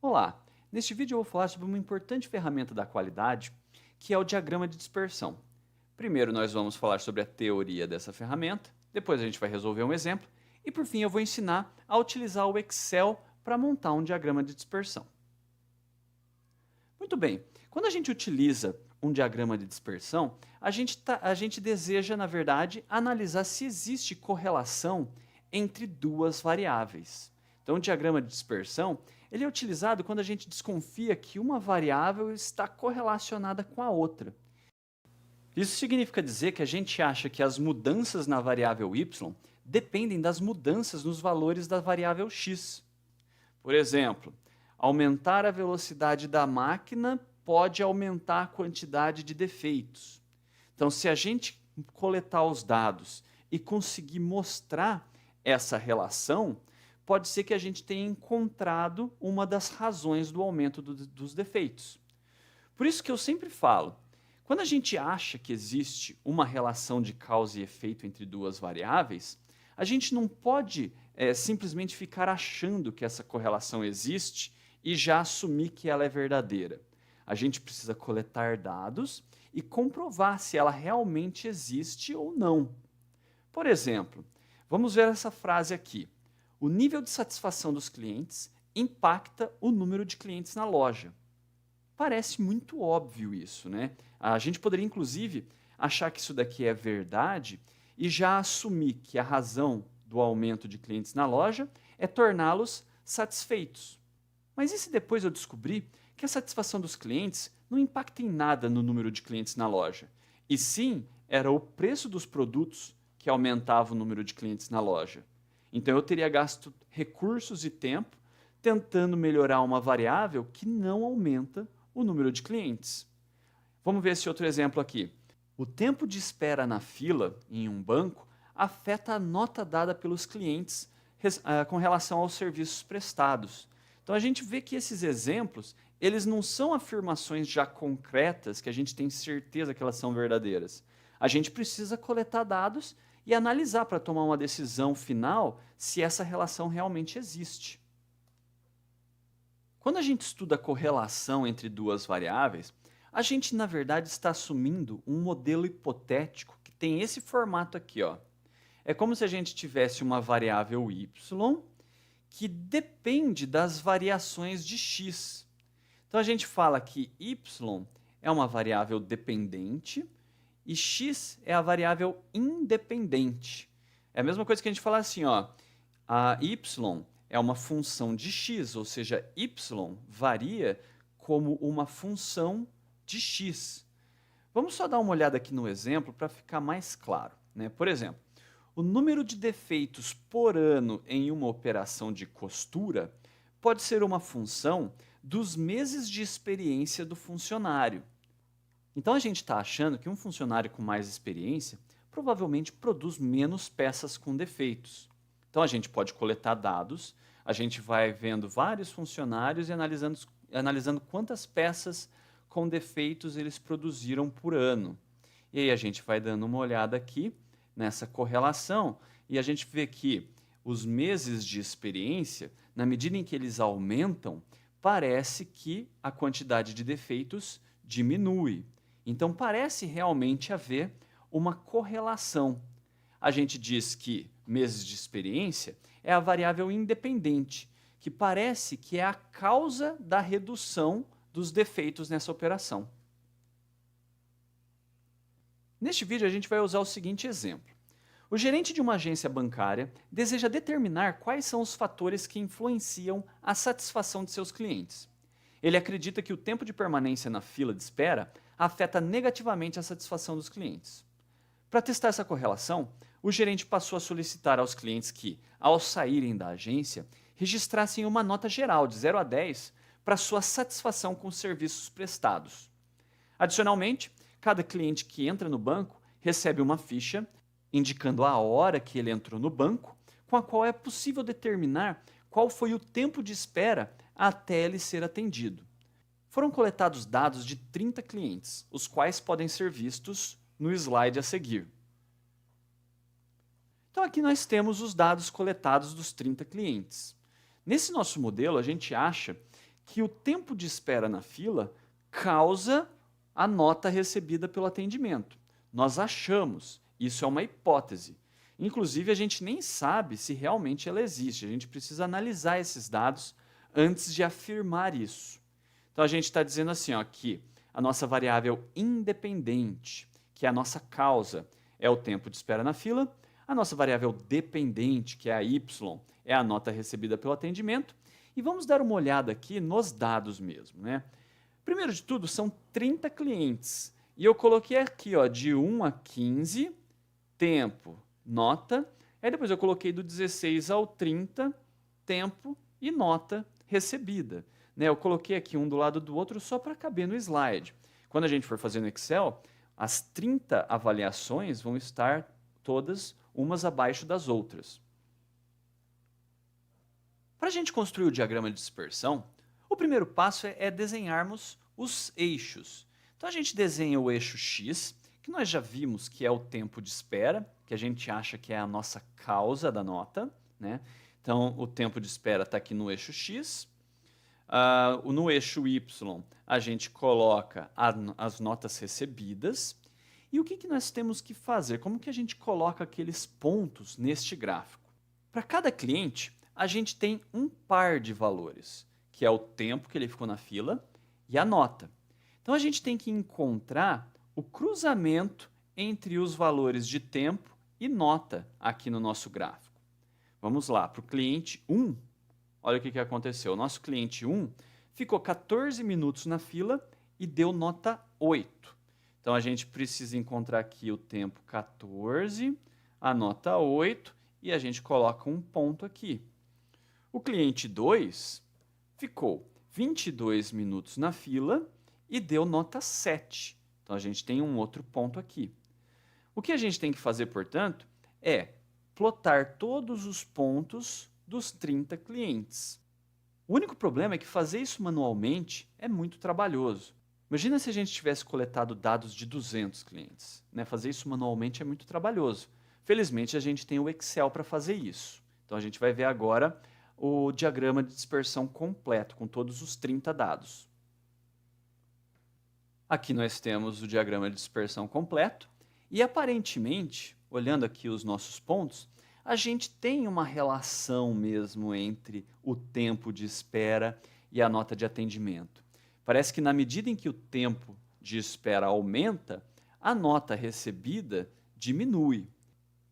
Olá! Neste vídeo eu vou falar sobre uma importante ferramenta da qualidade, que é o diagrama de dispersão. Primeiro nós vamos falar sobre a teoria dessa ferramenta, depois a gente vai resolver um exemplo, e por fim eu vou ensinar a utilizar o Excel para montar um diagrama de dispersão. Muito bem, quando a gente utiliza um diagrama de dispersão, a gente deseja, na verdade, analisar se existe correlação entre duas variáveis. Então, o diagrama de dispersão ele é utilizado quando a gente desconfia que uma variável está correlacionada com a outra. Isso significa dizer que a gente acha que as mudanças na variável y dependem das mudanças nos valores da variável x. Por exemplo, aumentar a velocidade da máquina pode aumentar a quantidade de defeitos. Então, se a gente coletar os dados e conseguir mostrar essa relação, pode ser que a gente tenha encontrado uma das razões do aumento dos defeitos. Por isso que eu sempre falo, quando a gente acha que existe uma relação de causa e efeito entre duas variáveis, a gente não pode simplesmente ficar achando que essa correlação existe e já assumir que ela é verdadeira. A gente precisa coletar dados e comprovar se ela realmente existe ou não. Por exemplo, vamos ver essa frase aqui. O nível de satisfação dos clientes impacta o número de clientes na loja. Parece muito óbvio isso, né? A gente poderia, inclusive, achar que isso daqui é verdade e já assumir que a razão do aumento de clientes na loja é torná-los satisfeitos. Mas e se depois eu descobrir que a satisfação dos clientes não impacta em nada no número de clientes na loja, e sim era o preço dos produtos que aumentava o número de clientes na loja? Então eu teria gasto recursos e tempo tentando melhorar uma variável que não aumenta o número de clientes. Vamos ver esse outro exemplo aqui. O tempo de espera na fila em um banco afeta a nota dada pelos clientes com relação aos serviços prestados. Então a gente vê que esses exemplos, eles não são afirmações já concretas que a gente tem certeza que elas são verdadeiras. A gente precisa coletar dados e analisar para tomar uma decisão final se essa relação realmente existe. Quando a gente estuda a correlação entre duas variáveis, a gente, na verdade, está assumindo um modelo hipotético que tem esse formato aqui, ó. É como se a gente tivesse uma variável y que depende das variações de x. Então, a gente fala que y é uma variável dependente e x é a variável independente. É a mesma coisa que a gente falar assim, ó, a y é uma função de x, ou seja, y varia como uma função de x. Vamos só dar uma olhada aqui no exemplo para ficar mais claro, né? Por exemplo, o número de defeitos por ano em uma operação de costura pode ser uma função dos meses de experiência do funcionário. Então a gente está achando que um funcionário com mais experiência provavelmente produz menos peças com defeitos. Então a gente pode coletar dados, a gente vai vendo vários funcionários e analisando quantas peças com defeitos eles produziram por ano. E aí a gente vai dando uma olhada aqui nessa correlação e a gente vê que os meses de experiência, na medida em que eles aumentam, parece que a quantidade de defeitos diminui. Então parece realmente haver uma correlação. A gente diz que meses de experiência é a variável independente, que parece que é a causa da redução dos defeitos nessa operação. Neste vídeo a gente vai usar o seguinte exemplo. O gerente de uma agência bancária deseja determinar quais são os fatores que influenciam a satisfação de seus clientes. Ele acredita que o tempo de permanência na fila de espera afeta negativamente a satisfação dos clientes. Para testar essa correlação, o gerente passou a solicitar aos clientes que, ao saírem da agência, registrassem uma nota geral de 0 a 10 para sua satisfação com os serviços prestados. Adicionalmente, cada cliente que entra no banco recebe uma ficha indicando a hora que ele entrou no banco, com a qual é possível determinar qual foi o tempo de espera até ele ser atendido. Foram coletados dados de 30 clientes, os quais podem ser vistos no slide a seguir. Então aqui nós temos os dados coletados dos 30 clientes. Nesse nosso modelo, a gente acha que o tempo de espera na fila causa a nota recebida pelo atendimento. Nós achamos, isso é uma hipótese. Inclusive, a gente nem sabe se realmente ela existe. A gente precisa analisar esses dados antes de afirmar isso. Então, a gente está dizendo assim, ó, que a nossa variável independente, que é a nossa causa, é o tempo de espera na fila. A nossa variável dependente, que é a y, é a nota recebida pelo atendimento. E vamos dar uma olhada aqui nos dados mesmo, né? Primeiro de tudo, são 30 clientes. E eu coloquei aqui, ó, de 1 a 15, tempo, nota. Aí depois eu coloquei do 16 ao 30, tempo e nota recebida. Né? Eu coloquei aqui um do lado do outro só para caber no slide. Quando a gente for fazer no Excel, as 30 avaliações vão estar todas umas abaixo das outras. Para a gente construir o diagrama de dispersão, o primeiro passo é desenharmos os eixos. Então a gente desenha o eixo X, que nós já vimos que é o tempo de espera, que a gente acha que é a nossa causa da nota, né? Então o tempo de espera está aqui no eixo X. No eixo Y, a gente coloca as notas recebidas. E o que nós temos que fazer? Como que a gente coloca aqueles pontos neste gráfico? Para cada cliente, a gente tem um par de valores, que é o tempo que ele ficou na fila e a nota. Então, a gente tem que encontrar o cruzamento entre os valores de tempo e nota aqui no nosso gráfico. Vamos lá, para o cliente 1, olha o que aconteceu. O nosso cliente 1 ficou 14 minutos na fila e deu nota 8. Então, a gente precisa encontrar aqui o tempo 14, a nota 8, e a gente coloca um ponto aqui. O cliente 2 ficou 22 minutos na fila e deu nota 7. Então, a gente tem um outro ponto aqui. O que a gente tem que fazer, portanto, é plotar todos os pontos dos 30 clientes. O único problema é que fazer isso manualmente é muito trabalhoso. Imagina se a gente tivesse coletado dados de 200 clientes. Né? Fazer isso manualmente é muito trabalhoso. Felizmente, a gente tem o Excel para fazer isso. Então, a gente vai ver agora o diagrama de dispersão completo, com todos os 30 dados. Aqui nós temos o diagrama de dispersão completo e, aparentemente, olhando aqui os nossos pontos, a gente tem uma relação mesmo entre o tempo de espera e a nota de atendimento. Parece que na medida em que o tempo de espera aumenta, a nota recebida diminui.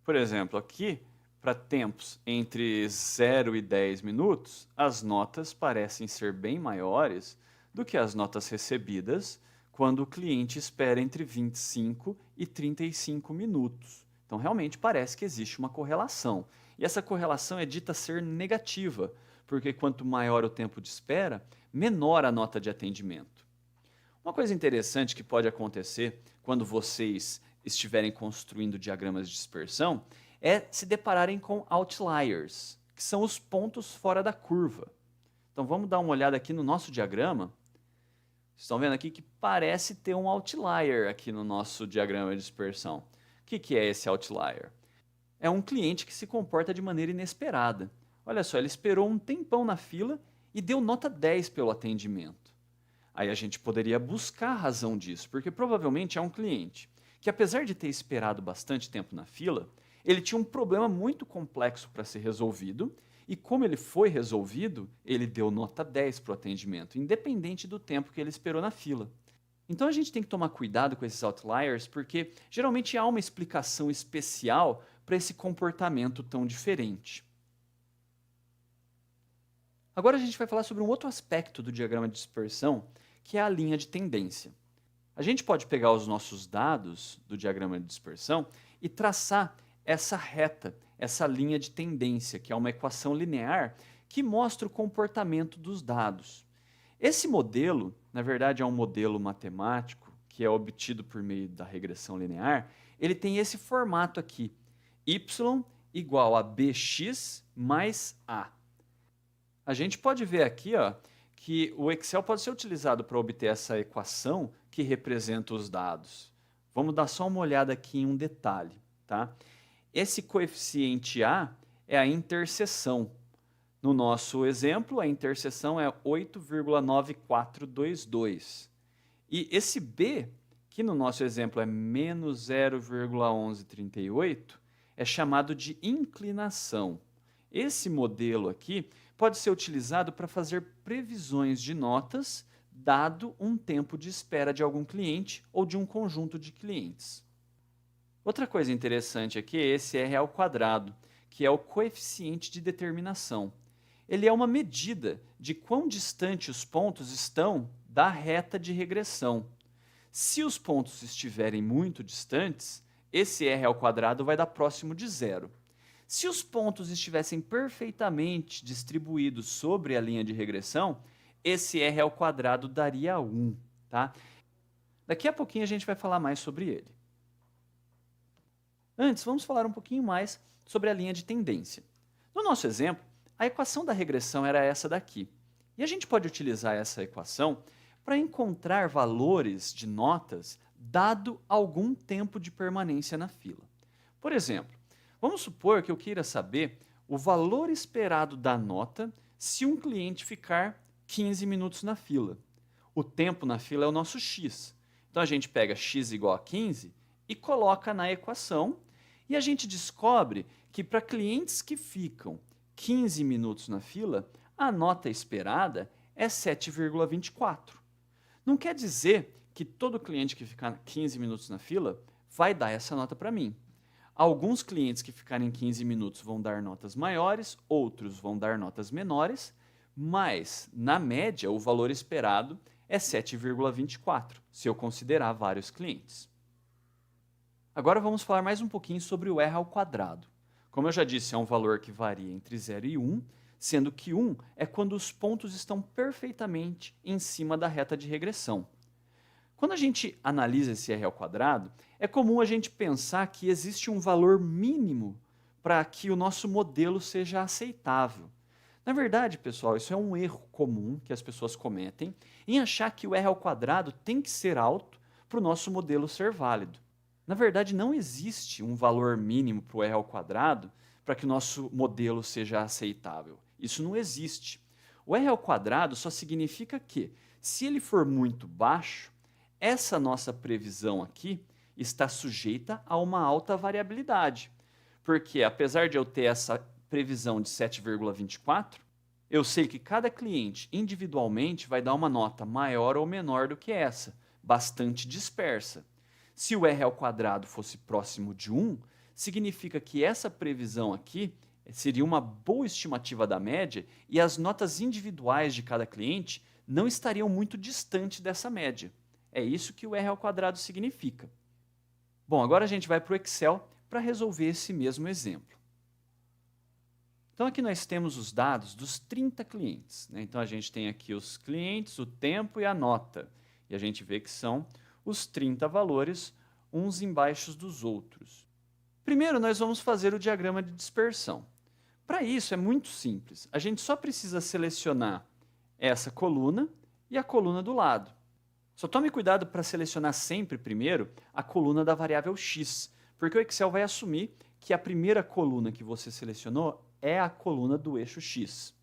Por exemplo, aqui, para tempos entre 0 e 10 minutos, as notas parecem ser bem maiores do que as notas recebidas quando o cliente espera entre 25 e 35 minutos. Então, realmente parece que existe uma correlação. E essa correlação é dita ser negativa, porque quanto maior o tempo de espera, menor a nota de atendimento. Uma coisa interessante que pode acontecer quando vocês estiverem construindo diagramas de dispersão é se depararem com outliers, que são os pontos fora da curva. Então vamos dar uma olhada aqui no nosso diagrama. Vocês estão vendo aqui que parece ter um outlier aqui no nosso diagrama de dispersão. O que é esse outlier? É um cliente que se comporta de maneira inesperada. Olha só, ele esperou um tempão na fila e deu nota 10 pelo atendimento. Aí a gente poderia buscar a razão disso, porque provavelmente é um cliente que, apesar de ter esperado bastante tempo na fila, ele tinha um problema muito complexo para ser resolvido, e como ele foi resolvido, ele deu nota 10 para o atendimento, independente do tempo que ele esperou na fila. Então a gente tem que tomar cuidado com esses outliers, porque geralmente há uma explicação especial para esse comportamento tão diferente. Agora a gente vai falar sobre um outro aspecto do diagrama de dispersão, que é a linha de tendência. A gente pode pegar os nossos dados do diagrama de dispersão e traçar essa reta, essa linha de tendência, que é uma equação linear que mostra o comportamento dos dados. Esse modelo, na verdade, é um modelo matemático que é obtido por meio da regressão linear. Ele tem esse formato aqui, y igual a bx mais a. A gente pode ver aqui, ó, que o Excel pode ser utilizado para obter essa equação que representa os dados. Vamos dar só uma olhada aqui em um detalhe, tá? Esse coeficiente A é a interseção. No nosso exemplo, a interseção é 8,9422. E esse B, que no nosso exemplo é menos 0,1138, é chamado de inclinação. Esse modelo aqui pode ser utilizado para fazer previsões de notas, dado um tempo de espera de algum cliente ou de um conjunto de clientes. Outra coisa interessante aqui é esse R ao quadrado, que é o coeficiente de determinação. Ele é uma medida de quão distante os pontos estão da reta de regressão. Se os pontos estiverem muito distantes, esse R ao quadrado vai dar próximo de zero. Se os pontos estivessem perfeitamente distribuídos sobre a linha de regressão, esse R ao quadrado daria 1. Tá? Daqui a pouquinho a gente vai falar mais sobre ele. Antes, vamos falar um pouquinho mais sobre a linha de tendência. No nosso exemplo, a equação da regressão era essa daqui. E a gente pode utilizar essa equação para encontrar valores de notas dado algum tempo de permanência na fila. Por exemplo, vamos supor que eu queira saber o valor esperado da nota se um cliente ficar 15 minutos na fila. O tempo na fila é o nosso x. Então a gente pega x igual a 15 e coloca na equação e a gente descobre que para clientes que ficam 15 minutos na fila, a nota esperada é 7,24. Não quer dizer que todo cliente que ficar 15 minutos na fila vai dar essa nota para mim. Alguns clientes que ficarem 15 minutos vão dar notas maiores, outros vão dar notas menores, mas, na média, o valor esperado é 7,24, se eu considerar vários clientes. Agora vamos falar mais um pouquinho sobre o R ao quadrado. Como eu já disse, é um valor que varia entre 0 e 1, sendo que 1 é quando os pontos estão perfeitamente em cima da reta de regressão. Quando a gente analisa esse R ao quadrado, é comum a gente pensar que existe um valor mínimo para que o nosso modelo seja aceitável. Na verdade, pessoal, isso é um erro comum que as pessoas cometem em achar que o R ao quadrado tem que ser alto para o nosso modelo ser válido. Na verdade, não existe um valor mínimo para o R ao quadrado para que o nosso modelo seja aceitável. Isso não existe. O R ao quadrado só significa que, se ele for muito baixo, essa nossa previsão aqui está sujeita a uma alta variabilidade. Porque, apesar de eu ter essa previsão de 7,24, eu sei que cada cliente individualmente vai dar uma nota maior ou menor do que essa, bastante dispersa. Se o R ao quadrado fosse próximo de 1, significa que essa previsão aqui seria uma boa estimativa da média e as notas individuais de cada cliente não estariam muito distantes dessa média. É isso que o R ao quadrado significa. Bom, agora a gente vai para o Excel para resolver esse mesmo exemplo. Então aqui nós temos os dados dos 30 clientes. Né? Então a gente tem aqui os clientes, o tempo e a nota. E a gente vê que são os 30 valores, uns embaixo dos outros. Primeiro, nós vamos fazer o diagrama de dispersão. Para isso, é muito simples. A gente só precisa selecionar essa coluna e a coluna do lado. Só tome cuidado para selecionar sempre primeiro a coluna da variável x, porque o Excel vai assumir que a primeira coluna que você selecionou é a coluna do eixo x.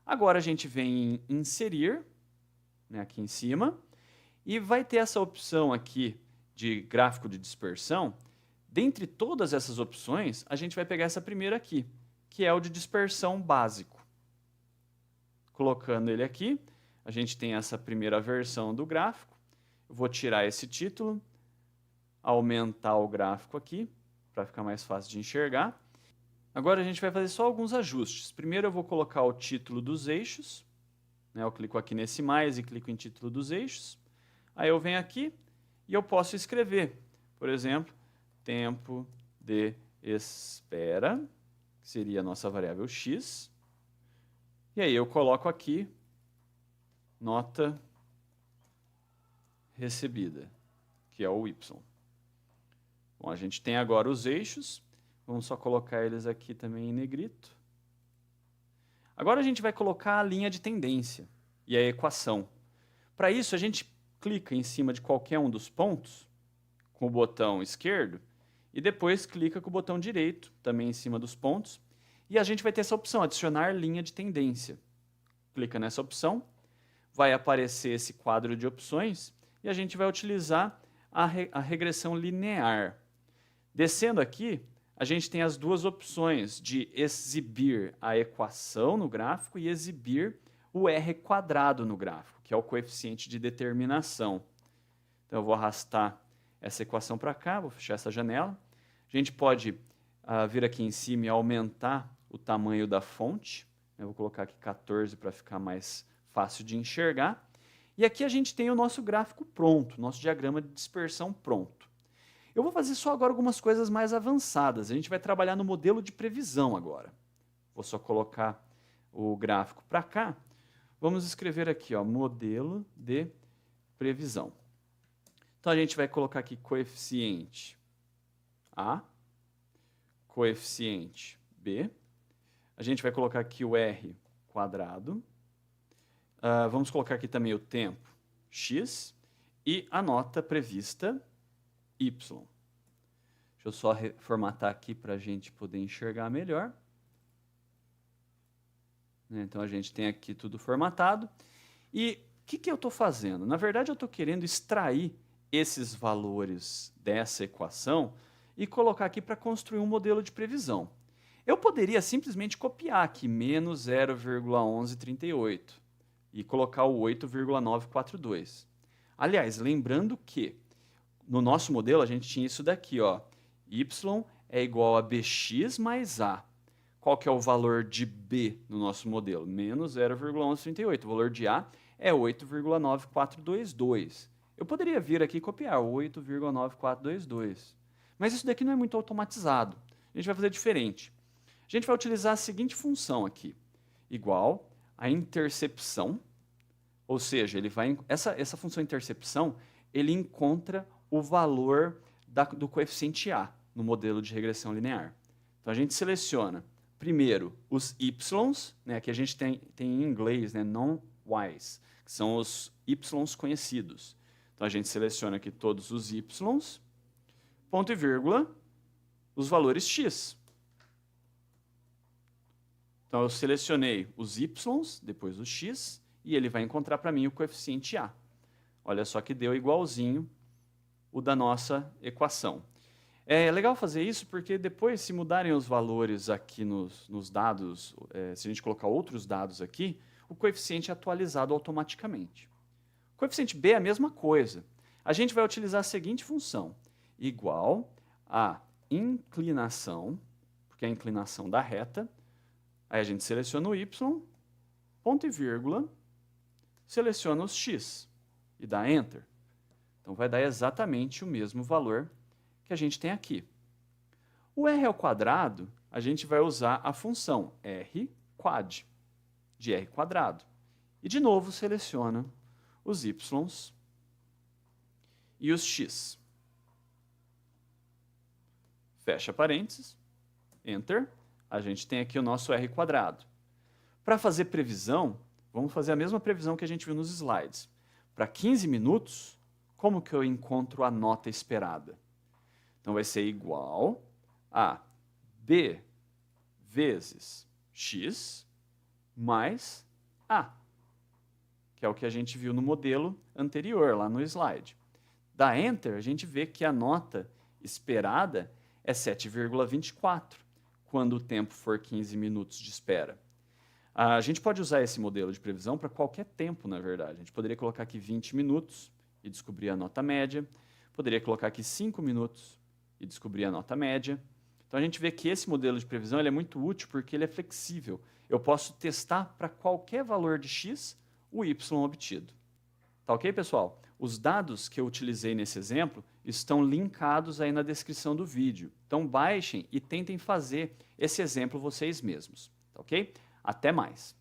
Agora a gente vem em inserir, né, aqui em cima, e vai ter essa opção aqui de gráfico de dispersão. Dentre todas essas opções, a gente vai pegar essa primeira aqui, que é o de dispersão básico. Colocando ele aqui, a gente tem essa primeira versão do gráfico. Eu vou tirar esse título, aumentar o gráfico aqui, para ficar mais fácil de enxergar. Agora a gente vai fazer só alguns ajustes. Primeiro eu vou colocar o título dos eixos. Né, eu clico aqui nesse mais e clico em título dos eixos. Aí eu venho aqui e eu posso escrever, por exemplo, tempo de espera, que seria a nossa variável x. E aí eu coloco aqui nota recebida, que é o y. Bom, a gente tem agora os eixos. Vamos só colocar eles aqui também em negrito. Agora a gente vai colocar a linha de tendência e a equação. Para isso, a gente clica em cima de qualquer um dos pontos com o botão esquerdo e depois clica com o botão direito, também em cima dos pontos, E a gente vai ter essa opção, adicionar linha de tendência. Clica nessa opção, vai aparecer esse quadro de opções e a gente vai utilizar a regressão linear. Descendo aqui, a gente tem as duas opções de exibir a equação no gráfico e exibir o R quadrado no gráfico, que é o coeficiente de determinação. Então eu vou arrastar essa equação para cá, vou fechar essa janela. A gente pode vir aqui em cima e aumentar o tamanho da fonte. Eu vou colocar aqui 14 para ficar mais fácil de enxergar. E aqui a gente tem o nosso gráfico pronto, nosso diagrama de dispersão pronto. Eu vou fazer só agora algumas coisas mais avançadas. A gente vai trabalhar no modelo de previsão agora. Vou só colocar o gráfico para cá. Vamos escrever aqui, ó, modelo de previsão. Então a gente vai colocar aqui coeficiente A, coeficiente B. A gente vai colocar aqui o R quadrado. Vamos colocar aqui também o tempo x e a nota prevista y. Deixa eu só formatar aqui para a gente poder enxergar melhor. Então a gente tem aqui tudo formatado. E o que eu estou fazendo? Na verdade eu estou querendo extrair esses valores dessa equação e colocar aqui para construir um modelo de previsão. Eu poderia simplesmente copiar aqui menos 0,1138 e colocar o 8,942. Aliás, lembrando que no nosso modelo a gente tinha isso daqui, ó, y é igual a bx mais a. Qual que é o valor de b no nosso modelo? Menos 0,1138. O valor de a é 8,9422. Eu poderia vir aqui e copiar 8,9422. Mas isso daqui não é muito automatizado. A gente vai fazer diferente. A gente vai utilizar a seguinte função aqui. Igual a intercepção, ou seja, ele vai, essa função intercepção, ele encontra o valor do coeficiente A no modelo de regressão linear. Então a gente seleciona primeiro os y's, né, que a gente tem em inglês, né, non-y's, que são os y's conhecidos. Então a gente seleciona aqui todos os y's, ponto e vírgula, os valores x. Então eu selecionei os y's, depois o x, e ele vai encontrar para mim o coeficiente A. Olha só que deu igualzinho o da nossa equação. É legal fazer isso porque depois, se mudarem os valores aqui nos dados, se a gente colocar outros dados aqui, o coeficiente é atualizado automaticamente. O coeficiente B é a mesma coisa. A gente vai utilizar a seguinte função, igual a inclinação, porque é a inclinação da reta, aí a gente seleciona o y, ponto e vírgula, seleciona os x e dá Enter. Então vai dar exatamente o mesmo valor que a gente tem aqui. O r ao quadrado, a gente vai usar a função r quad, de r quadrado. E de novo seleciona os y's e os x. Fecha parênteses, Enter. A gente tem aqui o nosso r quadrado. Para fazer previsão, vamos fazer a mesma previsão que a gente viu nos slides. Para 15 minutos, como que eu encontro a nota esperada? Então vai ser igual a b vezes x mais a, que é o que a gente viu no modelo anterior, lá no slide. Dá Enter, a gente vê que a nota esperada é 7,24, quando o tempo for 15 minutos de espera. A gente pode usar esse modelo de previsão para qualquer tempo, na verdade. A gente poderia colocar aqui 20 minutos e descobrir a nota média. Poderia colocar aqui 5 minutos e descobrir a nota média. Então a gente vê que esse modelo de previsão ele é muito útil porque ele é flexível. Eu posso testar para qualquer valor de x o y obtido. Tá ok, pessoal? Os dados que eu utilizei nesse exemplo estão linkados aí na descrição do vídeo. Então baixem e tentem fazer esse exemplo vocês mesmos. Tá ok? Até mais!